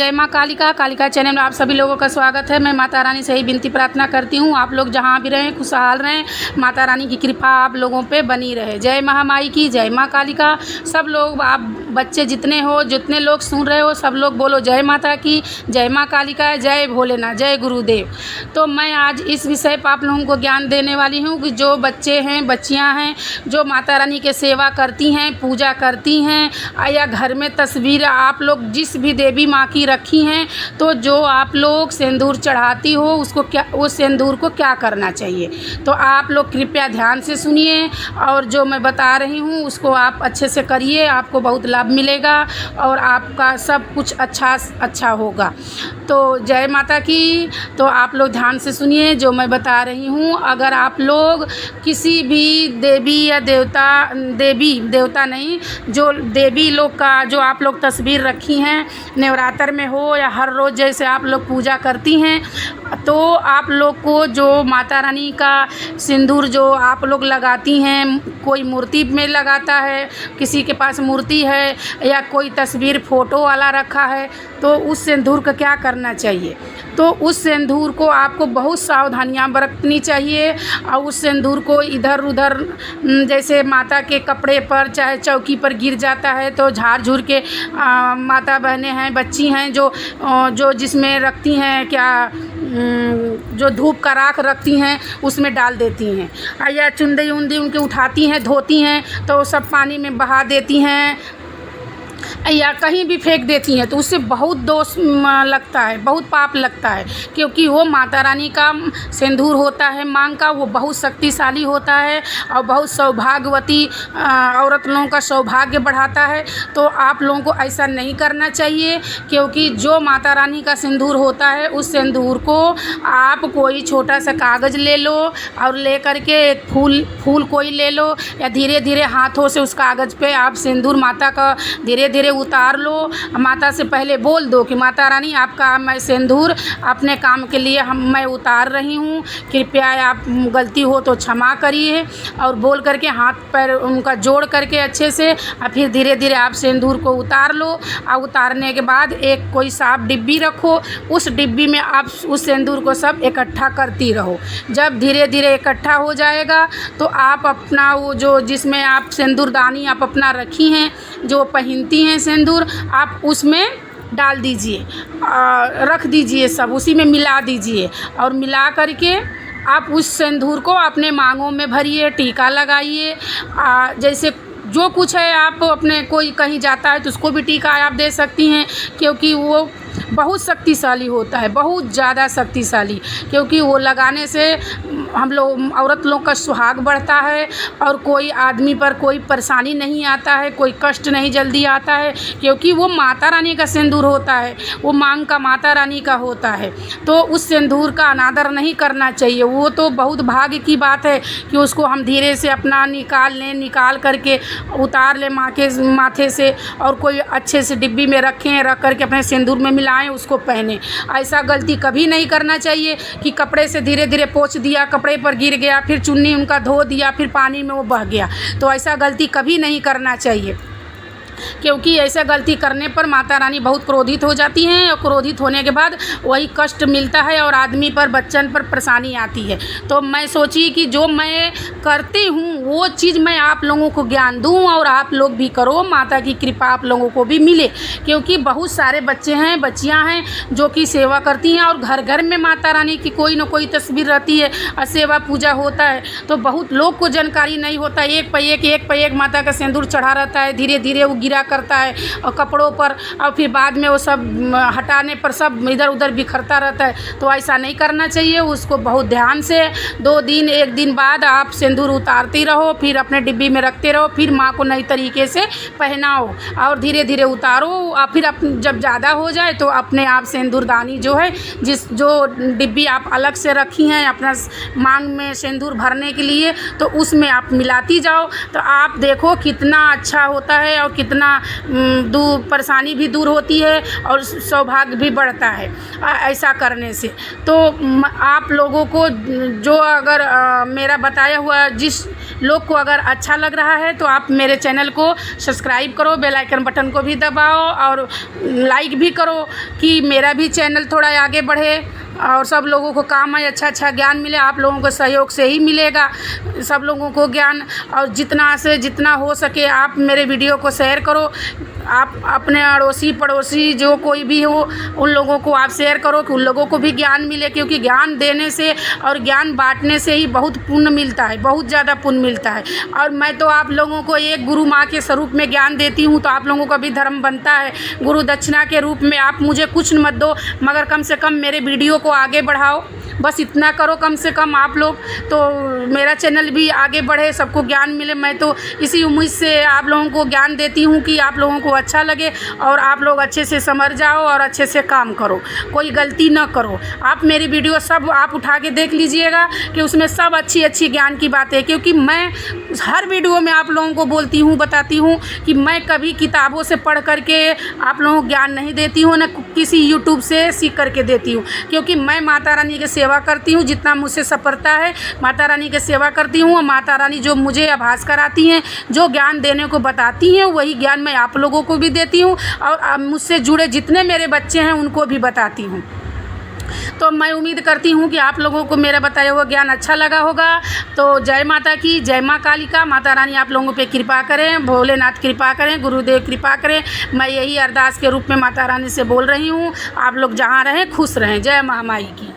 जय माँ कालिका कालिका चैनल में आप सभी लोगों का स्वागत है। मैं माता रानी से ही विनती प्रार्थना करती हूँ, आप लोग जहाँ भी रहें खुशहाल रहें, माता रानी की कृपा आप लोगों पे बनी रहे। जय महामाई की, जय माँ कालिका। सब लोग, आप बच्चे जितने हो, जितने लोग सुन रहे हो, सब लोग बोलो जय माता की, जय माँ कालिका, जय भोलेनाथ, जय गुरुदेव। तो मैं आज इस विषय पर आप लोगों को ज्ञान देने वाली हूँ कि जो बच्चे हैं, बच्चियाँ हैं, जो माता रानी के सेवा करती हैं, पूजा करती हैं, या घर में तस्वीर आप लोग जिस भी देवी माँ की रखी हैं, तो जो आप लोग सिंदूर चढ़ाती हो उसको क्या, उस सिंदूर को क्या करना चाहिए, तो आप लोग कृपया ध्यान से सुनिए और जो मैं बता रही हूँ उसको आप अच्छे से करिए, आपको बहुत लाभ मिलेगा और आपका सब कुछ अच्छा होगा। तो जय माता की। तो आप लोग ध्यान से सुनिए जो मैं बता रही हूँ। अगर आप लोग किसी भी देवी या देवता नहीं, जो देवी लोग का जो आप लोग तस्वीर रखी हैं, नवरात्र में हो या हर रोज़ जैसे आप लोग पूजा करती हैं, तो आप लोग को जो माता रानी का सिंदूर जो आप लोग लगाती हैं, कोई मूर्ति में लगाता है, किसी के पास मूर्ति है या कोई तस्वीर फ़ोटो वाला रखा है, तो उस सिंदूर का क्या करना चाहिए। तो उस सिंदूर को आपको बहुत सावधानियां बरतनी चाहिए और उस सिंदूर को इधर उधर जैसे माता के कपड़े पर चाहे चौकी पर गिर जाता है तो झाड़ झूर के माता बहनें हैं, बच्ची हैं जो जिसमें रखती हैं क्या, जो धूप का राख रखती हैं उसमें डाल देती हैं, या चुंदी उंदी उनके उठाती हैं, धोती हैं तो सब पानी में बहा देती हैं या कहीं भी फेंक देती हैं, तो उससे बहुत दोष लगता है, बहुत पाप लगता है, क्योंकि वो माता रानी का सिंदूर होता है मांग का, वो बहुत शक्तिशाली होता है और बहुत सौभाग्यवती औरत लोगों का सौभाग्य बढ़ाता है। तो आप लोगों को ऐसा नहीं करना चाहिए, क्योंकि जो माता रानी का सिंदूर होता है उस सिंदूर को आप कोई छोटा सा कागज़ ले लो और ले करके एक फूल कोई ले लो, या धीरे धीरे हाथों से उस कागज़ पे आप सिंदूर माता का धीरे धीरे उतार लो। माता से पहले बोल दो कि माता रानी आपका मैं सिंदूर अपने काम के लिए मैं उतार रही हूँ, कृपया आप गलती हो तो क्षमा करिए, और बोल करके हाथ पैर उनका जोड़ करके अच्छे से और फिर धीरे धीरे आप सिंदूर को उतार लो। और उतारने के बाद एक कोई साफ डिब्बी रखो, उस डिब्बी में आप उस सिंदूर को सब इकट्ठा करती रहो। जब धीरे धीरे इकट्ठा हो जाएगा तो आप अपना वो जो जिसमें आप सिंदूरदानी आप अपना रखी हैं, जो पहनती हैं सिंदूर, आप उसमें डाल दीजिए, रख दीजिए, सब उसी में मिला दीजिए और मिला करके आप उस सिंदूर को अपने मांगों में भरिए, टीका लगाइए। जैसे जो कुछ है आप अपने कोई कहीं जाता है तो उसको भी टीका आप दे सकती हैं, क्योंकि वो बहुत शक्तिशाली होता है, बहुत ज़्यादा शक्तिशाली, क्योंकि वो लगाने से हम लोग औरत लोग का सुहाग बढ़ता है और कोई आदमी पर कोई परेशानी नहीं आता है, कोई कष्ट नहीं जल्दी आता है, क्योंकि वो माता रानी का सिंदूर होता है, वो मांग का माता रानी का होता है। तो उस सिंदूर का अनादर नहीं करना चाहिए। वो तो बहुत भाग्य की बात है कि उसको हम धीरे से अपना निकाल लें, निकाल करके उतार लें माथे से और कोई अच्छे से डिब्बी में रखें, रख करके अपने सिंदूर में मिलाएं, उसको पहने। ऐसा गलती कभी नहीं करना चाहिए कि कपड़े से धीरे धीरे पोंछ दिया, कपड़े पर गिर गया, फिर चुन्नी उनका धो दिया, फिर पानी में वो बह गया। तो ऐसा गलती कभी नहीं करना चाहिए, क्योंकि ऐसा गलती करने पर माता रानी बहुत क्रोधित हो जाती हैं और क्रोधित होने के बाद वही कष्ट मिलता है और आदमी पर, बच्चन पर परेशानी आती है। तो मैं सोची कि जो मैं करती हूँ वो चीज़ मैं आप लोगों को ज्ञान दूँ और आप लोग भी करो, माता की कृपा आप लोगों को भी मिले, क्योंकि बहुत सारे बच्चे हैं, बच्चियाँ हैं जो कि सेवा करती हैं और घर घर में माता रानी की कोई न कोई तस्वीर रहती है और सेवा पूजा होता है। तो बहुत लोग को जानकारी नहीं होता, एक पे एक माता का सिंदूर चढ़ा रहता है, धीरे धीरे वो गिरा करता है और कपड़ों पर, और फिर बाद में वो सब हटाने पर सब इधर उधर बिखरता रहता है। तो ऐसा नहीं करना चाहिए, उसको बहुत ध्यान से 2 दिन 1 दिन बाद आप सिंदूर उतारती रहो, फिर अपने डिब्बी में रखते रहो, फिर माँ को नई तरीके से पहनाओ और धीरे धीरे उतारो। और फिर जब ज़्यादा हो जाए तो अपने आप सिंदूरदानी जो है, जो डिब्बी आप अलग से रखी हैं अपना मांग में सिंदूर भरने के लिए, तो उसमें आप मिलाती जाओ। तो आप देखो कितना अच्छा होता है और कितना परेशानी भी दूर होती है और सौभाग्य भी बढ़ता है ऐसा करने से। तो आप लोगों को जो अगर मेरा बताया हुआ जिस लोग को अगर अच्छा लग रहा है तो आप मेरे चैनल को सब्सक्राइब करो, बेल आइकन बटन को भी दबाओ और लाइक भी करो कि मेरा भी चैनल थोड़ा आगे बढ़े और सब लोगों को काम आए, अच्छा ज्ञान मिले। आप लोगों को सहयोग से ही मिलेगा सब लोगों को ज्ञान। और जितना से जितना हो सके आप मेरे वीडियो को शेयर करो। आप अपने अड़ोसी पड़ोसी जो कोई भी हो उन लोगों को आप शेयर करो कि उन लोगों को भी ज्ञान मिले, क्योंकि ज्ञान देने से और ज्ञान बांटने से ही बहुत पुण्य मिलता है, बहुत ज़्यादा पुण्य मिलता है। और मैं तो आप लोगों को एक गुरु माँ के स्वरूप में ज्ञान देती हूँ, तो आप लोगों का भी धर्म बनता है गुरु दक्षिणा के रूप में आप मुझे कुछ मत दो, मगर कम से कम मेरे वीडियो को आगे बढ़ाओ। बस इतना करो कम से कम आप लोग, तो मेरा चैनल भी आगे बढ़े, सबको ज्ञान मिले। मैं तो इसी उम्मीद से आप लोगों को ज्ञान देती हूँ कि आप लोगों को अच्छा लगे और आप लोग अच्छे से समझ जाओ और अच्छे से काम करो, कोई गलती ना करो। आप मेरी वीडियो सब आप उठा के देख लीजिएगा कि उसमें सब अच्छी ज्ञान की बातें, क्योंकि मैं हर वीडियो में आप लोगों को बोलती हूँ, बताती हूँ कि मैं कभी किताबों से पढ़ करके आप लोगों को ज्ञान नहीं देती हूँ, न किसी यूट्यूब से सीख करके देती हूँ, क्योंकि मैं माता रानी की सेवा करती हूँ। जितना मुझसे सपरता है माता रानी की सेवा करती हूँ। माता रानी जो मुझे आभास कराती हैं, जो ज्ञान देने को बताती हैं, वही ज्ञान मैं आप लोगों को भी देती हूँ और मुझसे जुड़े जितने मेरे बच्चे हैं उनको भी बताती हूँ। तो मैं उम्मीद करती हूँ कि आप लोगों को मेरा बताया हुआ ज्ञान अच्छा लगा होगा। तो जय माता की, जय माँ कालिका। माता रानी आप लोगों पे कृपा करें, भोलेनाथ कृपा करें, गुरुदेव कृपा करें। मैं यही अरदास के रूप में माता रानी से बोल रही हूँ। आप लोग जहाँ रहें खुश रहें। जय महामाई की।